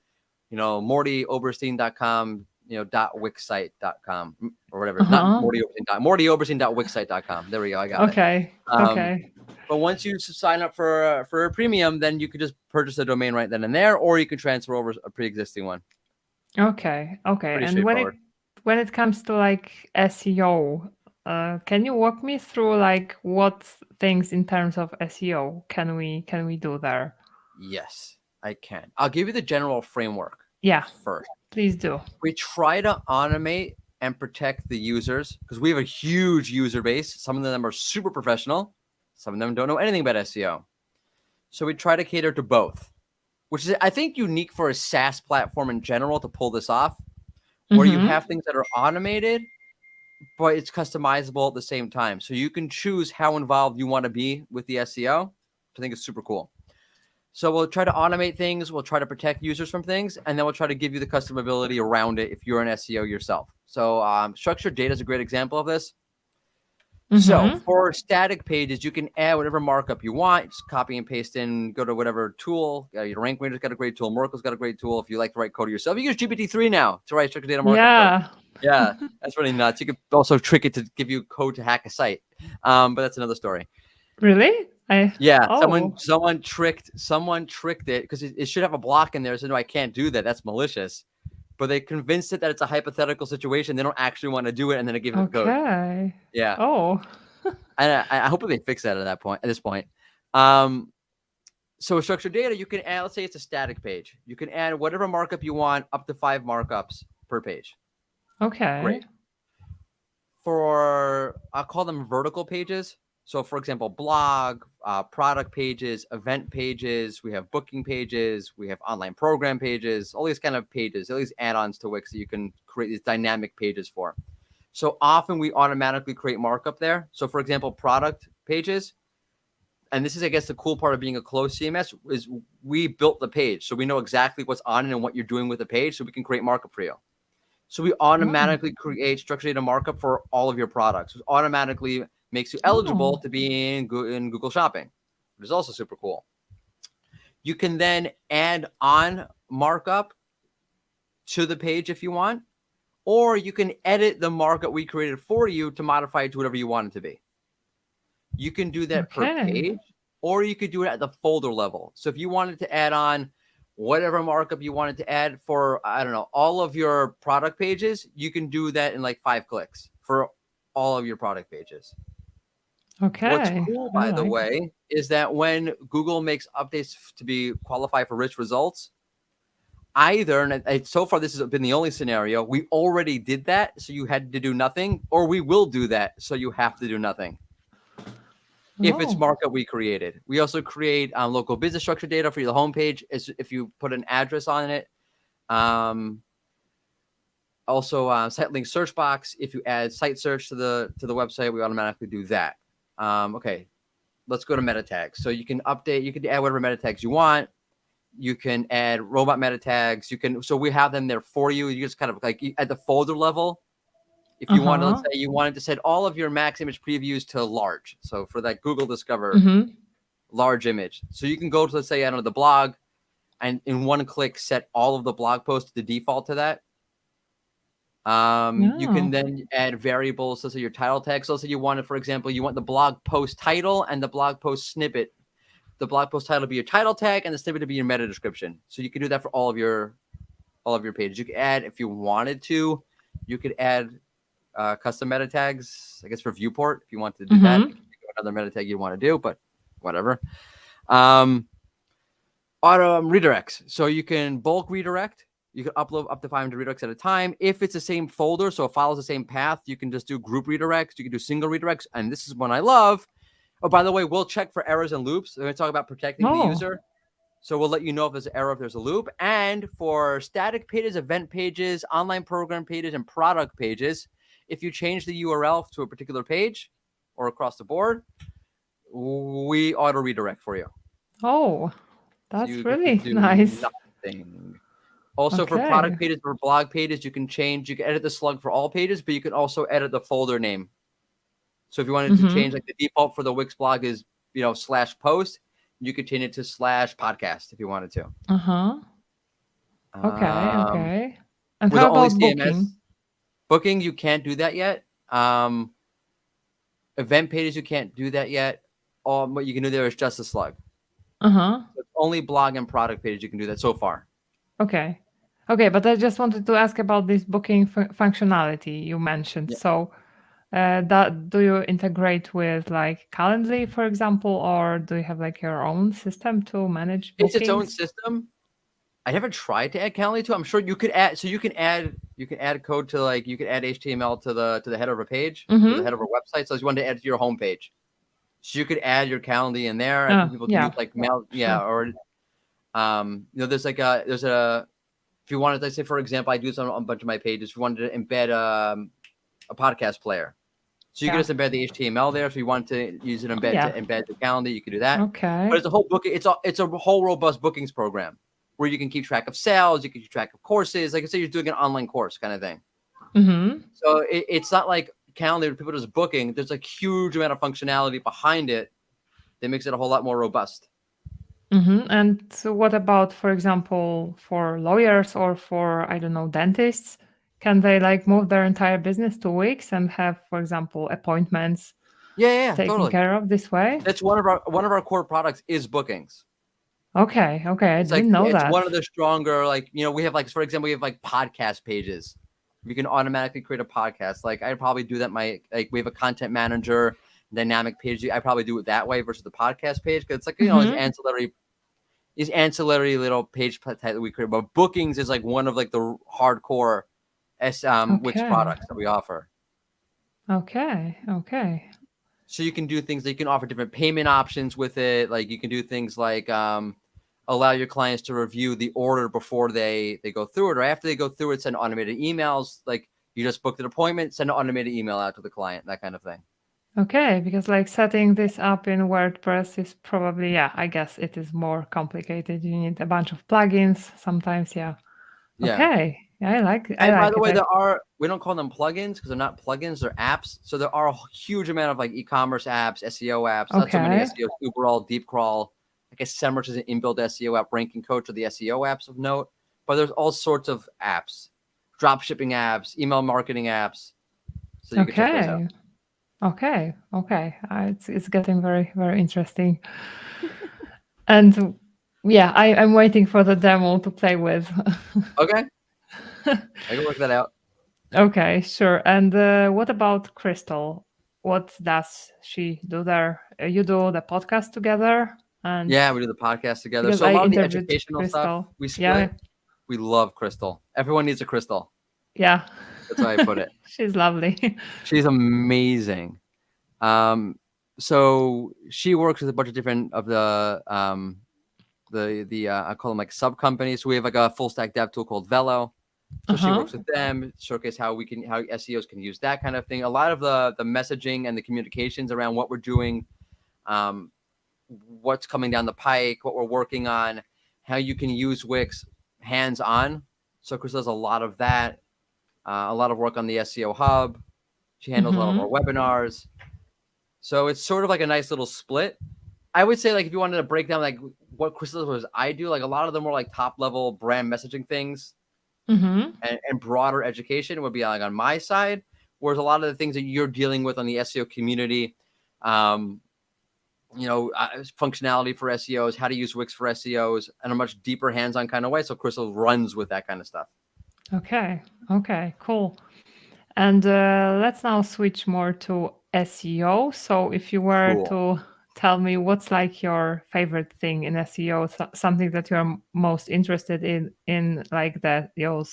MordyOberstein.com, .wixsite.com or whatever. Not Mordy Oberstein. MordyOberstein.wixsite.com. There we go. I got it. Okay. Okay. But once you sign up for a premium, then you could just purchase a domain right then and there, or you can transfer over a pre-existing one. Okay. Okay. Pretty And straightforward. when it comes to like SEO, can you walk me through like what things in terms of SEO can we do there? Yes, I can. I'll give you the general framework Yeah, first. please do. We try to automate and protect the users because we have a huge user base. Some of them are super professional. Some of them don't know anything about SEO. So we try to cater to both, which is, I think, unique for a SaaS platform in general to pull this off, where you have things that are automated, but it's customizable at the same time. So you can choose how involved you want to be with the SEO, which I think is super cool. So we'll try to automate things. We'll try to protect users from things, and then we'll try to give you the customability around it if you're an SEO yourself. So structured data is a great example of this. So for static pages, you can add whatever markup you want. Just copy and paste in, go to whatever tool. Your Rank Ranger's got a great tool. Merkle's got a great tool. If you like to write code yourself, you use GPT-3 now to write structured data markup code. Yeah, that's really nuts. You could also trick it to give you code to hack a site. But that's another story. Really? Someone tricked it because it should have a block in there. So no, I can't do that. That's malicious. But they convinced it that it's a hypothetical situation. They don't actually want to do it, and then they give it the code. Okay. Yeah. Oh. And I hope they fix that at this point. So structured data, you can add, let's say it's a static page. You can add whatever markup you want, up to 5 markups per page. Okay. Great. I'll call them vertical pages. So for example, blog, product pages, event pages, we have booking pages, we have online program pages, all these kind of pages, all these add-ons to Wix that you can create these dynamic pages for. So often we automatically create markup there. So for example, product pages, and this is, I guess, the cool part of being a closed CMS is we built the page. So we know exactly what's on it and what you're doing with the page, so we can create markup for you. So we automatically create structured data markup for all of your products. It automatically makes you eligible to be in Google Shopping, which is also super cool. You can then add on markup to the page if you want, or you can edit the markup we created for you to modify it to whatever you want it to be. You can do that per page, or you could do it at the folder level. So if you wanted to add on whatever markup you wanted to add for, I don't know, all of your product pages, you can do that in like 5 clicks for all of your product pages. Okay. What's cool, by the way, is that when Google makes updates to be qualified for rich results, and so far this has been the only scenario, we already did that, so you had to do nothing, or we will do that, so you have to do nothing. If it's markup we created. We also create local business structure data for your homepage if you put an address on it. Also, site link search box. If you add site search to the website, we automatically do that. Okay, let's go to meta tags. So you can add whatever meta tags you want. You can add robot meta tags. So we have them there for you. You just kind of like at the folder level, If you wanted, let's say you wanted to set all of your max image previews to large. So for that Google Discover large image. So you can go to, let's say, I don't know, the blog, and in one click set all of the blog posts to default to that. You can then add variables. So say your title text. Let's say you wanted, for example, you want the blog post title and the blog post snippet. The blog post title to be your title tag and the snippet to be your meta description. So you can do that for all of your pages. You could add, if you wanted to, you could add custom meta tags, I guess, for viewport if you wanted to do that. Another meta tag you want to do, but whatever. Auto redirects. So you can bulk redirect. You can upload up to 500 redirects at a time. If it's the same folder, so it follows the same path, you can just do group redirects. You can do single redirects. And this is one I love. Oh, by the way, we'll check for errors and loops. We're going to talk about protecting the user. So we'll let you know if there's an error, if there's a loop. And for static pages, event pages, online program pages, and product pages, if you change the URL to a particular page or across the board, we auto redirect for you. Oh, that's so really nice. Nothing. Also, for product pages or blog pages, you can edit the slug for all pages, but you can also edit the folder name. So if you wanted to change, like the default for the Wix blog is, /post, you could change it to /podcast if you wanted to. Okay. And how about booking? Booking, you can't do that yet. Event pages, you can't do that yet. What you can do there is just a slug. So it's only blog and product pages you can do that so far. Okay, but I just wanted to ask about this booking functionality you mentioned. Yeah. So do you integrate with like Calendly, for example, or do you have like your own system to manage bookings? It's its own system. I haven't tried to add Calendly to it. I'm sure you could add. So you can add code to, like, you could add HTML to the header of a page, to the header of a website. So if you wanted to add to your homepage, so you could add your Calendly in there. And people can use like mail, or there's if you wanted to, say, for example, I do this on a bunch of my pages. If you wanted to embed a podcast player, so you can just embed the HTML there. If you want to use it to embed the Calendly, you can do that. Okay. But it's a whole booking. It's a whole robust bookings program where you can keep track of sales, you can keep track of courses. Like I say, you're doing an online course kind of thing. So it's not like Calendly where people just booking. There's a huge amount of functionality behind it that makes it a whole lot more robust. And so what about, for example, for lawyers or for, I don't know, dentists? Can they like move their entire business to Wix and have, for example, appointments taken totally care of this way? That's one of our core products is bookings. Okay. I didn't know that. It's one of the stronger, we have, like, for example, we have like podcast pages. You can automatically create a podcast. Like, I'd probably do that. We have a content manager dynamic page. I probably do it that way versus the podcast page, because it's like, these ancillary little page type that we create. But bookings is like one of like the hardcore Wix products that we offer. Okay. So you can do things like you can offer different payment options with it. Like you can do things like allow your clients to review the order before they go through it, or after they go through it, send automated emails. Like you just booked an appointment, send an automated email out to the client, that kind of thing. Okay, because like setting this up in WordPress is probably, I guess it is more complicated. You need a bunch of plugins sometimes, Okay, I like it. By the way, we don't call them plugins because they're not plugins, they're apps. So there are a huge amount of like e-commerce apps, SEO apps, not so many SEOs, Uberall, DeepCrawl. I guess SEMrush is an inbuilt SEO app, Ranking Coach, or the SEO apps of note. But there's all sorts of apps, drop shipping apps, email marketing apps. So you can check those out. Okay. It's getting very, very interesting. And I'm waiting for the demo to play with. Okay. I can work that out. Okay, sure. And what about Crystal? What does she do there? You do the podcast together? And we do the podcast together. So a lot of the educational stuff we split. Yeah. We love Crystal. Everyone needs a Crystal. Yeah. That's how I put it. She's lovely. She's amazing. So she works with a bunch of different of the I call them like sub companies. So we have like a full stack dev tool called Velo. So she works with them, showcase how SEOs can use that kind of thing. A lot of the messaging and the communications around what we're doing, what's coming down the pike, what we're working on, how you can use Wix hands-on. So Chris does a lot of that, a lot of work on the SEO hub, She handles a lot of our Mm-hmm. webinars. So it's sort of like a nice little split. I would say, like, if you wanted to break down like what Crystal was, I do, like, a lot of them were like top level brand messaging things Mm-hmm. and broader education would be like on my side. Whereas a lot of the things that you're dealing with on the SEO community, um, functionality for SEOs, how to use Wix for SEOs in a much deeper hands-on kind of way. So Crystal runs with that kind of stuff. Okay. Okay. Cool. And let's now switch more to SEO. So, if you were Cool. to tell me what's like your favorite thing in SEO, something that you're most interested in like that your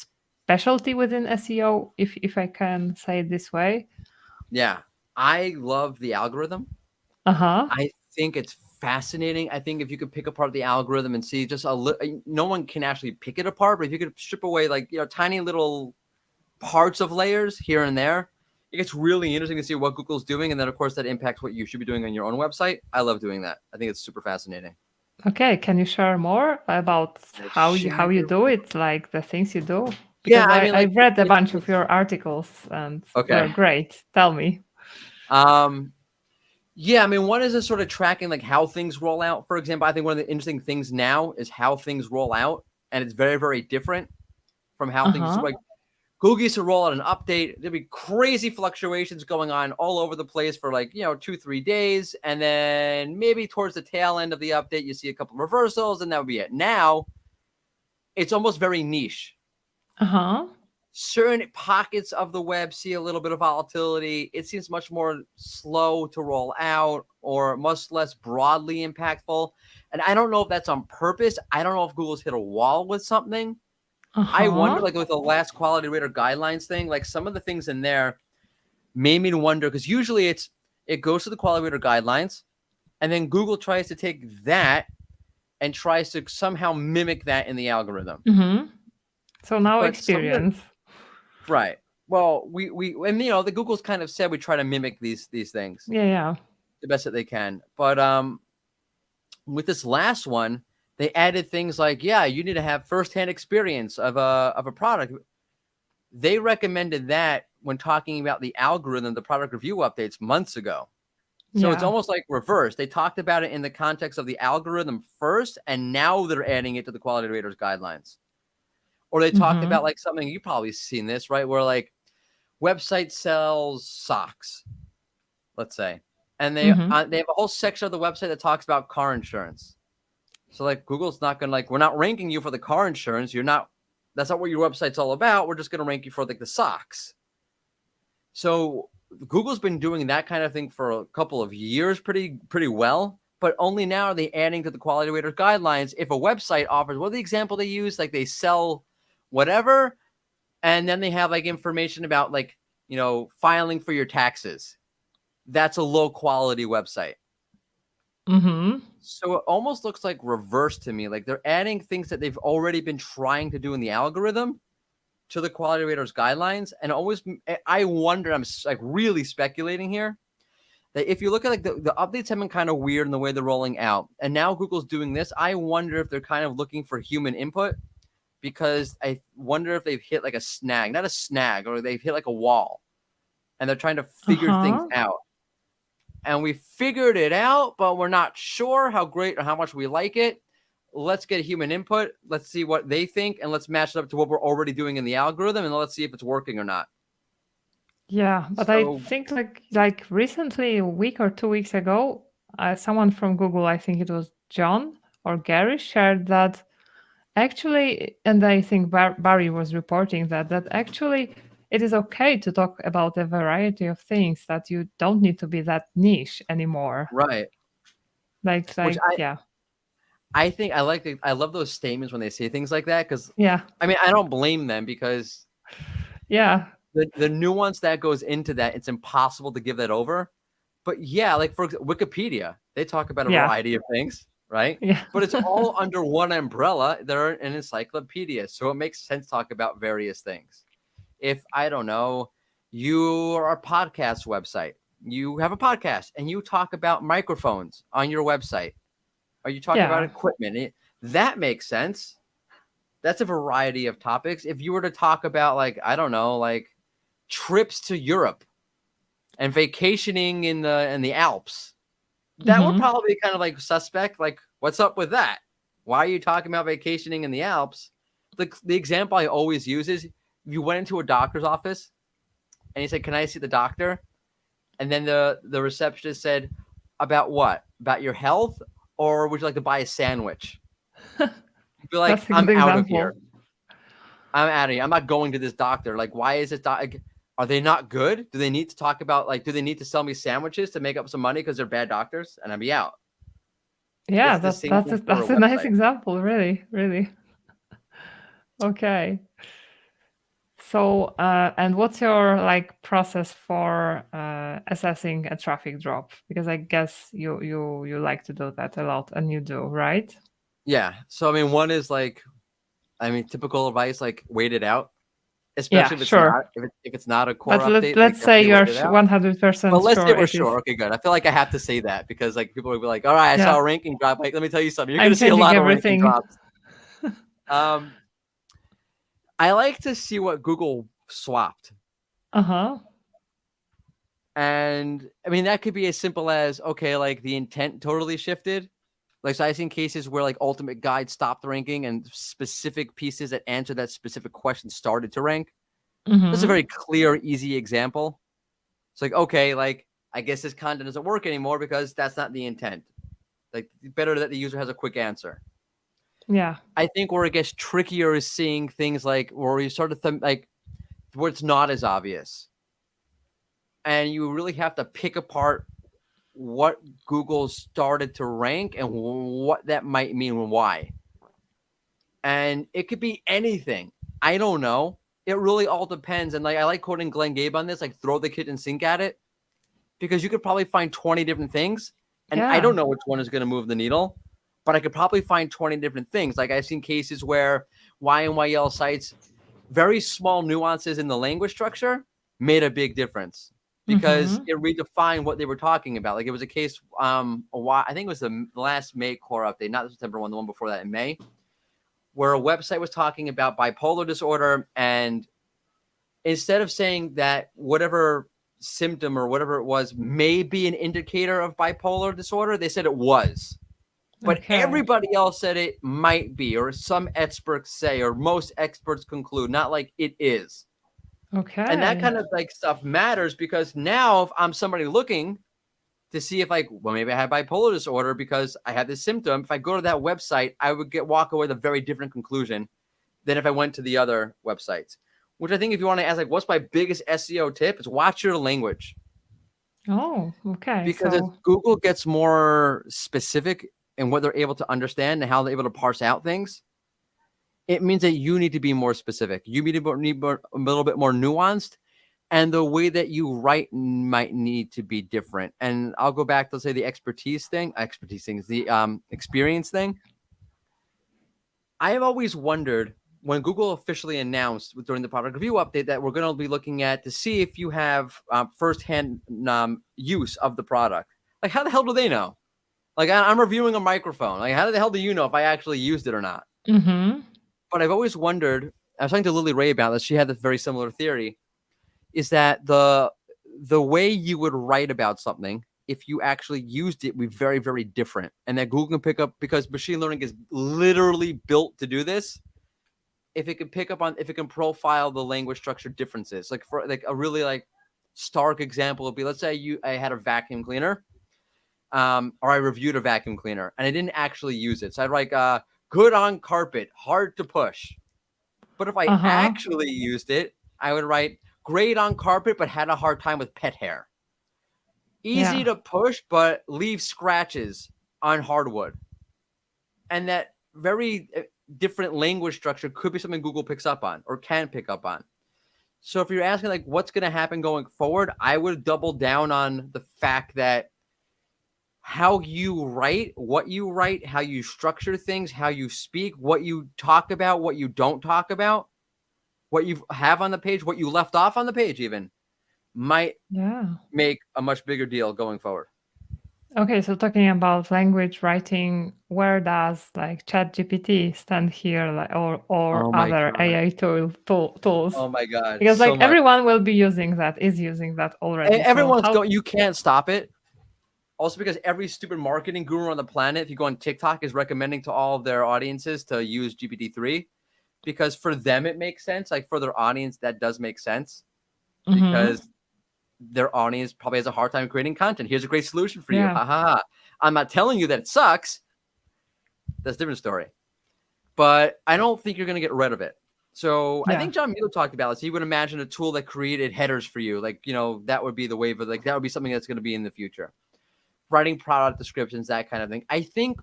specialty within SEO, if I can say it this way. Yeah. I love the algorithm. Uh huh. I think it's fascinating. I think if you could pick apart the algorithm and see just no one can actually pick it apart, but if you could strip away like, tiny little parts of layers here and there, it gets really interesting to see what Google's doing. And then of course that impacts what you should be doing on your own website. I love doing that. I think it's super fascinating. Okay, can you share more about Let's how share. you do it, like the things you do? Yeah, Because I mean, I like read a bunch of your articles and they're okay. great. Tell me. Um, yeah, I mean, one is just sort of tracking like how things roll out. For example, I think one of the interesting things now is how things roll out, and it's very, very different from how Uh things used to. huh. Like Google used to roll out an update. There'd be crazy fluctuations going on all over the place for like 2-3 days, and then maybe towards the tail end of the update, you see a couple of reversals, and that would be it. Now it's almost very niche. Uh huh. Certain pockets of the web see a little bit of volatility. It seems much more slow to roll out or much less broadly impactful. And I don't know if that's on purpose. I don't know if Google's hit a wall with something. Uh I wonder, huh. like with the last quality rater guidelines thing, like some of the things in there made me wonder, because usually it goes to the quality rater guidelines, and then Google tries to take that and tries to somehow mimic that in the algorithm. Mm-hmm. So now But some of the experience. right. Well, we and the Google's kind of said we try to mimic these things Yeah, yeah. the best that they can. But with this last one, they added things like, yeah, you need to have firsthand experience of a product. They recommended that when talking about the algorithm, the product review updates months ago. So it's Yeah. almost like reverse. They talked about it in the context of the algorithm first, and now they're adding it to the quality raters guidelines. Or they talked Mm-hmm. about like something, you've probably seen this, right? Where like website sells socks, let's say, and they Mm-hmm. have a whole section of the website that talks about car insurance. So like Google's not gonna we're not ranking you for the car insurance. You're not. That's not what your website's all about. We're just gonna rank you for like the socks. So Google's been doing that kind of thing for a couple of years pretty well, but only now are they adding to the quality rater guidelines. If a website offers, what the example they use, like they sell whatever, and then they have like information about like, filing for your taxes. That's a low quality website. Mm-hmm. So it almost looks like reverse to me. Like they're adding things that they've already been trying to do in the algorithm to the quality raters guidelines. And I wonder, I'm like really speculating here, that if you look at like the updates have been kind of weird in the way they're rolling out. And now Google's doing this. I wonder if they're kind of looking for human input, because I wonder if they've hit like a snag, not a snag, or they've hit like a wall and they're trying to figure things Uh-huh. out. And we figured it out, but we're not sure how great or how much we like it. Let's get human input. Let's see what they think, and let's match it up to what we're already doing in the algorithm, and let's see if it's working or not. Yeah, but I So, think like recently, a week or 2 weeks ago, someone from Google, I think it was John or Gary, shared that actually, and I think Barry was reporting that actually it is okay to talk about a variety of things, that you don't need to be that niche anymore. right. Which Yeah, I think I love those statements when they say things like that, because yeah, I mean, I don't blame them, because yeah, the nuance that goes into that, it's impossible to give that over. But yeah, like for Wikipedia, they talk about a yeah, variety of things, right? yeah, But it's all under one umbrella. They're an encyclopedia, so it makes sense to talk about various things. If I don't know, you are a podcast website, you have a podcast and you talk about microphones on your website, or you talk about yeah, equipment, that makes sense. That's a variety of topics. If you were to talk about like, I don't know, like trips to Europe, and vacationing in the Alps. That would Mm-hmm. probably be kind of like suspect. Like, what's up with that? Why are you talking about vacationing in the Alps? The example I always use is you went into a doctor's office and you said, "Can I see the doctor?" And then the receptionist said, "About what? About your health, or would you like to buy a sandwich?" You'd be like, That's a "I'm good out of here. example. I'm out of here. I'm not going to this doctor. Like, why is this are they not good? Do they need to talk about do they need to sell me sandwiches to make up some money because they're bad doctors?" And I'd be out. Yeah, It's the same that's thing for a a nice website. example. Really, really. Okay. So, and what's your like process for assessing a traffic drop? Because I guess you like to do that a lot, and you do, right? Yeah. So I mean, one is typical advice, like wait it out, Yeah, especially if it's sure. not if it's not a core But update, like let's say definitely you're wait it out. 100% But let's say sure we're it is. sure. Okay, good. I feel like I have to say that because like people will be like, "All right, I saw Yeah, a ranking drop." Like, let me tell you something. You're going I'm to see a changing lot of ranking everything. drops. Um, I like to see what Google swapped. Uh-huh. And I mean, that could be as simple as, okay, like the intent totally shifted. Like, so I've seen cases where like Ultimate Guide stopped ranking and specific pieces that answer that specific question started to rank. That's a Mm-hmm. very clear, easy example. It's like, okay, like I guess this content doesn't work anymore because that's not the intent. Like, better that the user has a quick answer. Yeah. I think where it gets trickier is seeing things like where you start to like where it's not as obvious. And you really have to pick apart what Google started to rank and what that might mean and why. And it could be anything. I don't know. It really all depends. And like I like quoting Glenn Gabe on this, like throw the kitchen sink at it, because you could probably find 20 different things. And I Yeah. don't know which one is going to move the needle, but I could probably find 20 different things. Like I've seen cases where YNYL sites, very small nuances in the language structure made a big difference because Mm-hmm. it redefined what they were talking about. Like it was a case, I think it was the last May core update, not the September one, the one before that in May, where a website was talking about bipolar disorder. And instead of saying that whatever symptom or whatever it was may be an indicator of bipolar disorder, they said it was. But Okay. everybody else said it might be, or some experts say, or most experts conclude, not like it is. And that Okay. kind of like stuff matters because now if I'm somebody looking to see if like, well, maybe I have bipolar disorder because I have this symptom, if I go to that website, I would walk away with a very different conclusion than if I went to the other websites. Which I think if you want to ask like, what's my biggest SEO tip, is watch your language. Oh, okay. Because as So, Google gets more specific in what they're able to understand and how they're able to parse out things, it means that you need to be more specific. You need a little bit more nuanced, and the way that you write might need to be different. And I'll go back to, let's say, the experience thing is the experience thing. I have always wondered when Google officially announced during the product review update that we're going to be looking at to see if you have firsthand use of the product. Like, how the hell do they know? Like, I'm reviewing a microphone. Like, how the hell do you know if I actually used it or not? mm-hmm. But I've always wondered. I was talking to Lily Ray about this. She had this very similar theory. Is that the way you would write about something if you actually used it would be very, very different, and that Google can pick up, because machine learning is literally built to do this. If it can profile the language structure differences, like for like a really like stark example would be, let's say I had a vacuum cleaner, or I reviewed a vacuum cleaner and I didn't actually use it. So I'd write, good on carpet, hard to push. But if I Uh-huh. actually used it, I would write great on carpet, but had a hard time with pet hair. Easy Yeah. to push, but leave scratches on hardwood. And that very different language structure could be something Google picks up on or can pick up on. So if you're asking like what's going to happen going forward, I would double down on the fact that how you write, what you write, how you structure things, how you speak, what you talk about, what you don't talk about, what you have on the page, what you left off on the page even, might Yeah. make a much bigger deal going forward. Okay, so talking about language writing, where does like ChatGPT stand here, like, or Oh my other god. AI tools? Oh my god. Because So like much. everyone will be using that, is using that already. So Everyone's how? going. You can't stop it. Also, because every stupid marketing guru on the planet, if you go on TikTok, is recommending to all of their audiences to use GPT-3 because for them it makes sense. Like for their audience, that does make sense Mm-hmm. because their audience probably has a hard time creating content. Here's a great solution for you. Yeah. Ha ha ha. I'm not telling you that it sucks. That's a different story. But I don't think you're going to get rid of it. So I Yeah. think John Mueller talked about this. He would imagine a tool that created headers for you. Like, that would be the wave of like, that would be something that's going to be in the future. Writing product descriptions, that kind of thing. I think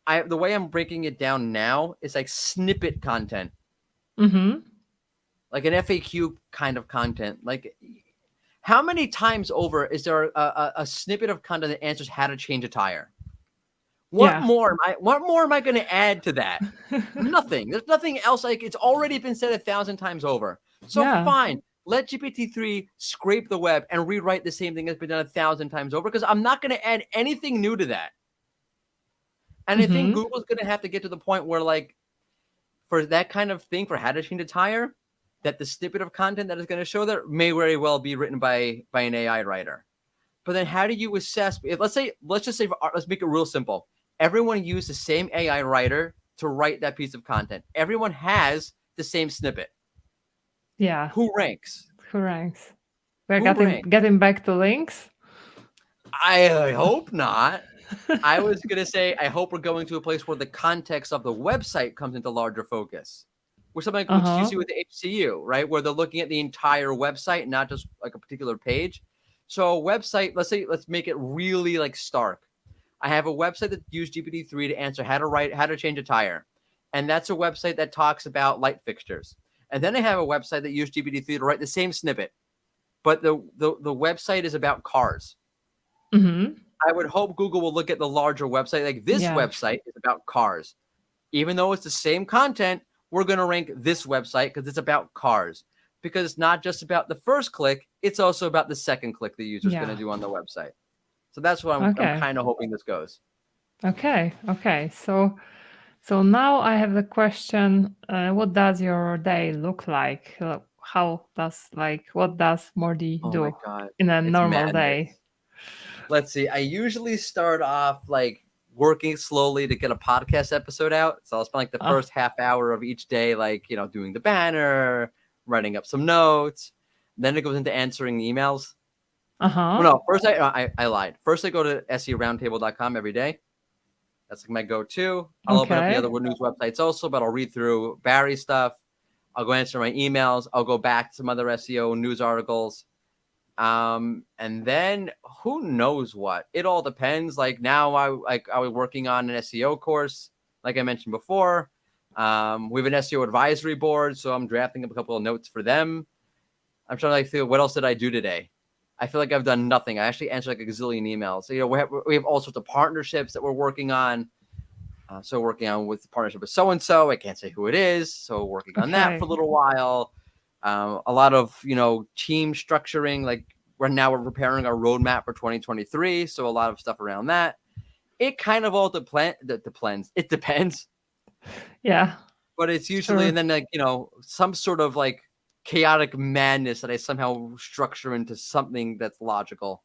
the way I'm breaking it down now is like snippet content, Mm-hmm. like an FAQ kind of content. Like, how many times over is there a snippet of content that answers how to change a tire? What Yeah. more am I? What more am I going to add to that? Nothing. There's nothing else. Like it's already been said 1,000 times over. So Yeah. fine. Let GPT-3 scrape the web and rewrite the same thing that's been done 1,000 times over because I'm not going to add anything new to that. And I think Mm-hmm. Google's going to have to get to the point where, like, for that kind of thing, for how to change a tire, that the snippet of content that is going to show there may very well be written by an AI writer. But then, how do you assess? If let's just say, let's make it real simple. Everyone used the same AI writer to write that piece of content. Everyone has the same snippet. Yeah. Who ranks? Correct. We're Who getting ranks? getting back to links. I hope not. I was gonna say I hope we're going to a place where the context of the website comes into larger focus, with something like what you Uh-huh. see with the HCU, right, where they're looking at the entire website, not just like a particular page. So a website, let's make it really like stark. I have a website that used GPT-3 to answer how to change a tire, and that's a website that talks about light fixtures. And then I have a website that used GPT-3 to write the same snippet, but the website is about cars. Mm-hmm. I would hope Google will look at the larger website. Like this Yeah. website is about cars. Even though it's the same content, we're going to rank this website because it's about cars. Because it's not just about the first click, it's also about the second click the user's going to Yeah. do on the website. So that's what I'm Okay. kind of hoping this goes. Okay. Okay. So now I have the question, what does your day look like? What does Mordy Oh my do God. in a It's normal madness. day? Let's see. I usually start off like working slowly to get a podcast episode out. So I'll spend like the Uh, first half hour of each day, like, doing the banner, writing up some notes. Then it goes into answering emails. uh-huh. Well, no, first I lied. First I go to SEOroundtable.com every day. That's like my go-to. I'll open up the Okay. other news websites also, but I'll read through Barry's stuff. I'll go answer my emails. I'll go back to some other SEO news articles. And then who knows what? It all depends. Like now I was working on an SEO course, like I mentioned before. We have an SEO advisory board, so I'm drafting up a couple of notes for them. I'm trying to like feel what else did I do today? I feel like I've done nothing. I actually answered like a gazillion emails. So, we have all sorts of partnerships that we're working on. So working on with partnership with so-and-so. I can't say who it is. So working on that for a Okay. little while. A lot of, team structuring. Like we're preparing our roadmap for 2023. So a lot of stuff around that. It kind of all depends. It depends. Yeah. But it's usually, Sure. and then like, some sort of like chaotic madness that I somehow structure into something that's logical.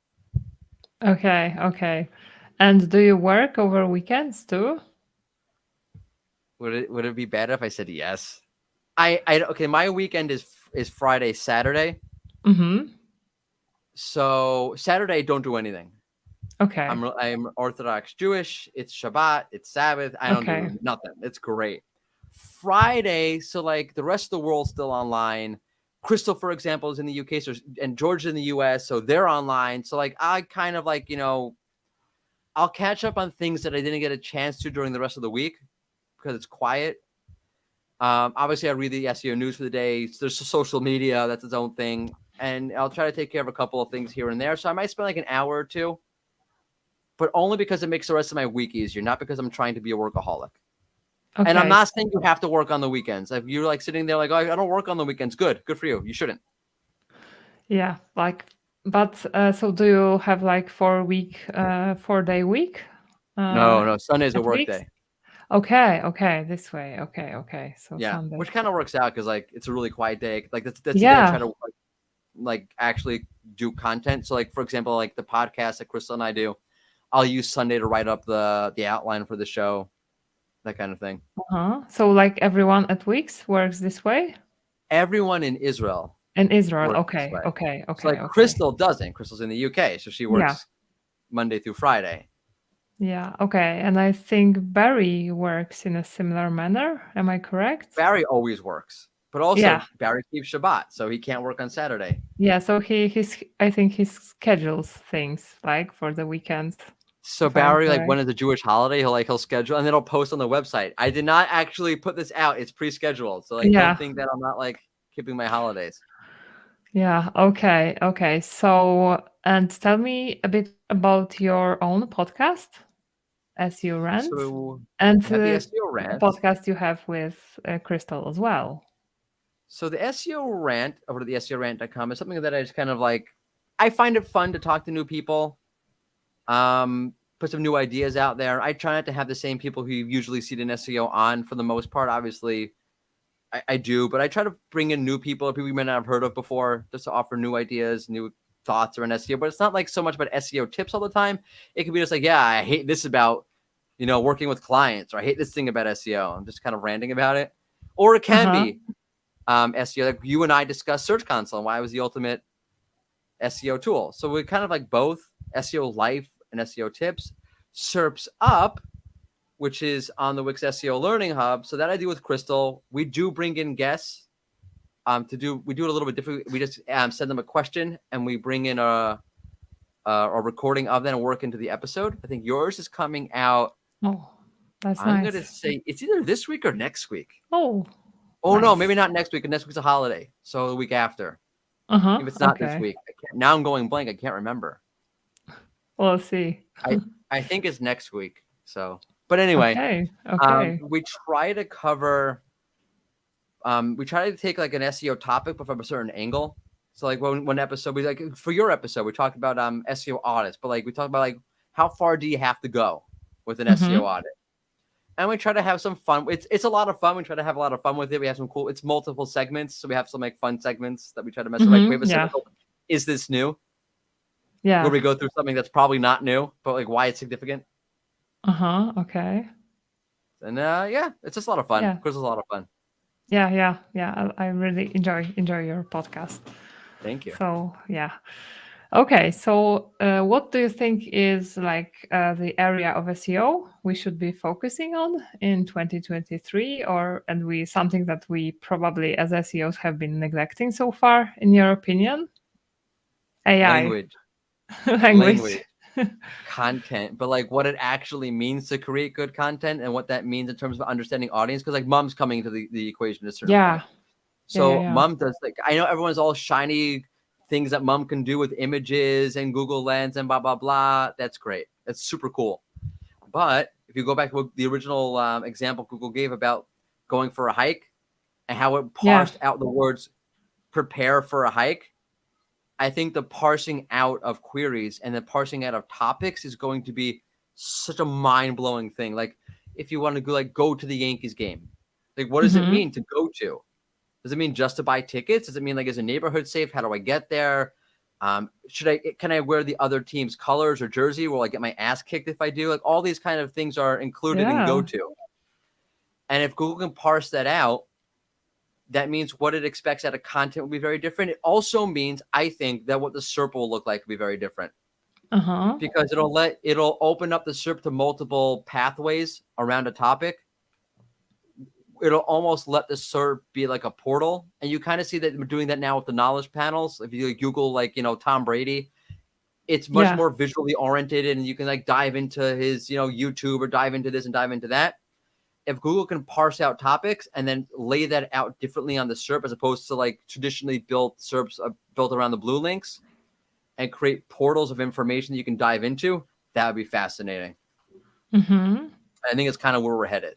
Okay. Okay. And do you work over weekends too? Would it be better if I said yes? Okay, my weekend is Friday, Saturday. Mm-hmm. So Saturday, don't do anything. Okay. I'm Orthodox Jewish. It's Shabbat. It's Sabbath. I don't Okay. do nothing. It's great. Friday, so like the rest of the world's still online. Crystal, for example, is in the UK, and George's in the US, so they're online. So like I kind of like I'll catch up on things that I didn't get a chance to during the rest of the week because it's quiet. Obviously, I read the SEO news for the day. There's social media, that's its own thing. And I'll try to take care of a couple of things here and there. So I might spend like an hour or two, but only because it makes the rest of my week easier, not because I'm trying to be a workaholic. And I'm Okay. not saying you have to work on the weekends. If you're like sitting there like, oh, I don't work on the weekends, good for you. You shouldn't. Yeah. Like But so do you have like 4-day week uh, No, Sunday's a at work weeks? day. Okay, okay, this way. Okay, okay. So Yeah, Sunday. which kind of works out because like it's a really quiet day. Like that's the day I try Yeah. to like actually do content. So like for example, like the podcast that Crystal and I do, I'll use Sunday to write up the outline for the show, that kind of thing. Uh-huh. So like everyone at Wix works this way? Everyone in Israel In Israel. works this Okay, way. okay, So like okay, okay. Crystal doesn't. Crystal's in the UK, so she Yeah. works Monday through Friday. Yeah. Okay. And I think Barry works in a similar manner. Am I correct? Barry always works, but Yeah. also Barry keeps Shabbat, so he can't work on Saturday. Yeah. So he's I think he schedules things like for the weekends, So if I'm Barry, like when correct. is a Jewish holiday, he'll schedule and then he'll post on the website. I did not actually put this out; it's pre-scheduled. So like, don't Yeah. think that I'm not like keeping my holidays. Yeah. Okay. Okay. So and tell me a bit about your own podcast, SEO Rant, So and I have the the SEO rant. podcast you have with Crystal as well. So the SEO rant over to the SEOrant.com is something that I just kind of like. I find it fun to talk to new people, put some new ideas out there. I try not to have the same people who you usually see in SEO on for the most part. Obviously, I do, but I try to bring in new people you may not have heard of before, just to offer new ideas, new thoughts around SEO. But it's not like so much about SEO tips all the time. It could be just like, yeah, I hate this about working with clients, or I hate this thing about SEO. I'm just kind of ranting about it. Or it can Uh-huh. be SEO. Like you and I discussed Search Console and why it was the ultimate SEO tool. So we kind of like both SEO life and SEO tips. SERPs Up, which is on the Wix SEO Learning Hub. So that I do with Crystal. We do bring in guests. We do it a little bit different. We just send them a question and we bring in a recording of that and work into the episode. I think yours is coming out. Oh, that's I'm gonna nice. say it's either this week or next week. Oh, Oh no, maybe nice. not next week. Next week's a holiday, so the week after. Uh-huh. If it's not this Okay. week, now I'm going blank. I can't remember. We'll see. I think it's next week. So, but anyway, Okay. Okay. we try to cover. We try to take like an SEO topic, but from a certain angle. So, like one episode, we like for your episode, we talked about SEO audits, but like we talked about like how far do you have to go with an SEO Mm-hmm. audit, and we try to have some fun. It's a lot of fun. We try to have a lot of fun with it. We have some cool. It's multiple segments, so we have some like fun segments that we try to mess with. Like we have Mm-hmm. a Yeah. segment called "Is This New?" where Yeah. we go through something that's probably not new, but like why it's significant. Uh-huh. Okay. And yeah, it's just a lot of fun. Yeah. Of course, it's a lot of fun. Yeah. Yeah. Yeah. I really enjoy your podcast. Thank you. So yeah. Okay. So what do you think is like the area of SEO we should be focusing on in 2023, and something that we probably as SEOs have been neglecting so far, in your opinion? AI Language, language. content, but like what it actually means to create good content and what that means in terms of understanding audience. Because like Mum's coming into the equation at a certain Yeah. point. Yeah. Yeah. So Yeah. Mum does like I know everyone's all shiny things that Mum can do with images and Google Lens and blah blah blah. That's great. That's super cool. But if you go back to the original example Google gave about going for a hike and how it Yeah. parsed out the words "prepare for a hike," I think the parsing out of queries and the parsing out of topics is going to be such a mind-blowing thing. Like if you want to go to the Yankees game, like what does it Mm-hmm. mean to go to? Does it mean just to buy tickets? Does it mean like is a neighborhood safe? How do I get there? Can I wear the other team's colors or jersey? Will I get my ass kicked if I do? Like all these kind of things are included in go Yeah. to. And if Google can parse that out, that means what it expects out of content will be very different. It also means, I think, that what the SERP will look like will be very different Uh-huh. because it'll open up the SERP to multiple pathways around a topic. It'll almost let the SERP be like a portal, and you kind of see that we're doing that now with the knowledge panels. If you Google Tom Brady, it's much Yeah. more visually oriented, and you can like dive into his YouTube or dive into this and dive into that. If Google can parse out topics and then lay that out differently on the SERP as opposed to like traditionally built SERPs built around the blue links and create portals of information that you can dive into, that would be fascinating. Mm-hmm. I think it's kind of where we're headed.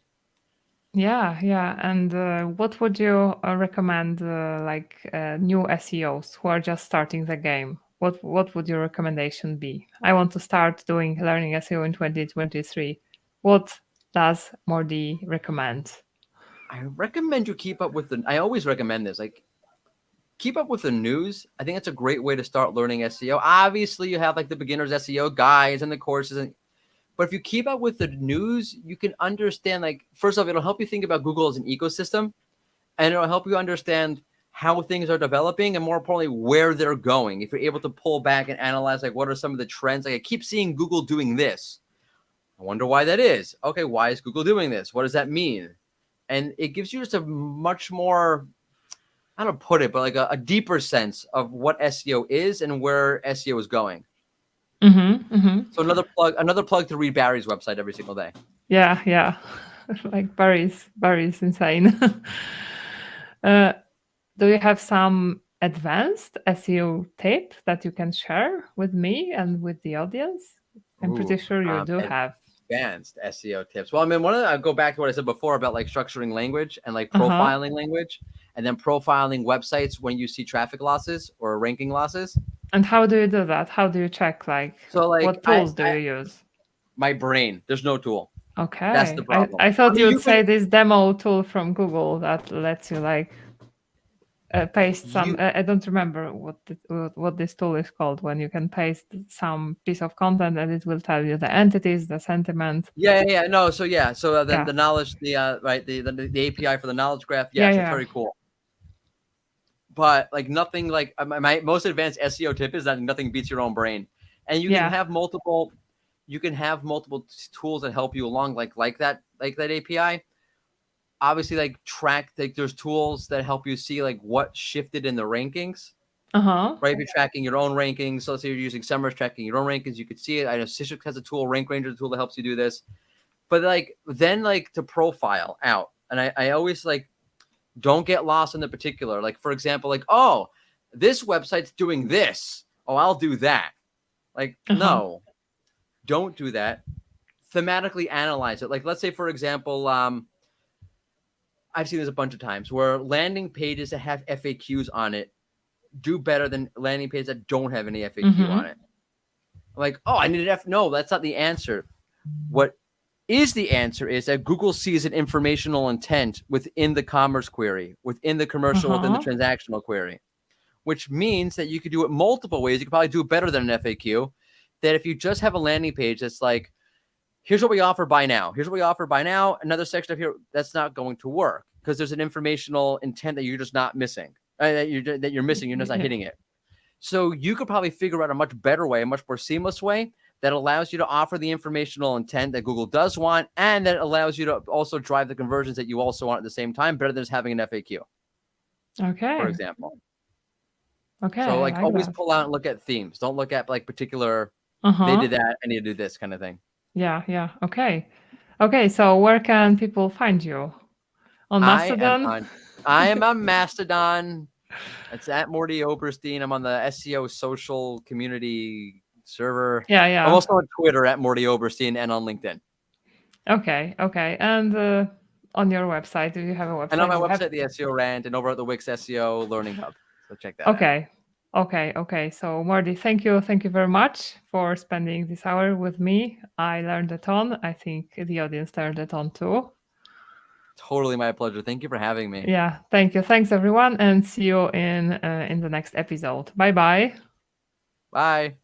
Yeah, yeah. And what would you recommend, new SEOs who are just starting the game? what would your recommendation be? I want to start doing learning SEO in 2023. What does Mordy recommend? I recommend you keep up with I always recommend this. Like, keep up with the news. I think that's a great way to start learning SEO. Obviously, you have like the beginner's SEO guides and the courses, but if you keep up with the news, you can understand, like, first off, it'll help you think about Google as an ecosystem, and it'll help you understand how things are developing, and more importantly, where they're going. If you're able to pull back and analyze, like, what are some of the trends? Like, I keep seeing Google doing this. I wonder why that is. Okay, why is Google doing this? What does that mean? And it gives you just a much more, I don't put it, but like a deeper sense of what SEO is and where SEO is going. So another plug to read Barry's website every single day. Yeah. Like Barry's insane. Do you have some advanced SEO tip that you can share with me and with the audience? I'm pretty sure you do have advanced SEO tips. Well, I mean, I go back to what I said before about like structuring language and like profiling language, and then profiling websites when you see traffic losses or ranking losses. And how do you do that? How do you check? Like, what tools do you use? My brain. There's no tool. Okay. That's the problem. I thought you would say this demo tool from Google that lets you like paste some. I don't remember what this tool is called, when you can paste some piece of content and it will tell you the entities, the sentiment. Yeah. No. So then the knowledge, the API for the knowledge graph. Yes, it's very cool. But like nothing, like my most advanced SEO tip is that nothing beats your own brain, and you can have multiple. You can have multiple tools that help you along, like that API. Obviously, like track, like there's tools that help you see like what shifted in the rankings. Right, if you're tracking your own rankings, so let's say you're using SEMrush tracking your own rankings, you could see it. I know Systrix has a tool, Rank Ranger, the tool that helps you do this. But like then like to profile out, and I always like don't get lost in the particular. Like for example, like, oh, this website's doing this. Oh, I'll do that. Like no, don't do that. Thematically analyze it. Like let's say for example, I've seen this a bunch of times where landing pages that have FAQs on it do better than landing pages that don't have any FAQ on it. Like, oh, I need an No, that's not the answer. What is the answer is that Google sees an informational intent within the commerce query, within the commercial, within the transactional query, which means that you could do it multiple ways. You could probably do it better than an FAQ. That if you just have a landing page that's like, here's what we offer, buy now. Here's what we offer, buy now. Another section of here, that's not going to work because there's an informational intent that you're just not missing. That you're missing. You're just not hitting it. So you could probably figure out a much better way, a much more seamless way that allows you to offer the informational intent that Google does want, and that allows you to also drive the conversions that you also want at the same time, better than just having an FAQ. Okay. For example. Okay. So like always pull out and look at themes. Don't look at like particular, they did that, I need to do this kind of thing. Yeah. Okay. So where can people find you? On Mastodon? I am on Mastodon. It's at Mordy Oberstein. I'm on the SEO social community server. Yeah. I'm also on Twitter at Mordy Oberstein and on LinkedIn. Okay. And on your website, do you have a website? And on my website, the SEO Rant, and over at the Wix SEO Learning Hub. So check that out. Okay. So Mordy, thank you very much for spending this hour with me. I learned a ton. I think the audience learned a ton too. Totally my pleasure. Thank you for having me. Yeah, thank you. Thanks everyone, and see you in the next episode. Bye. Bye.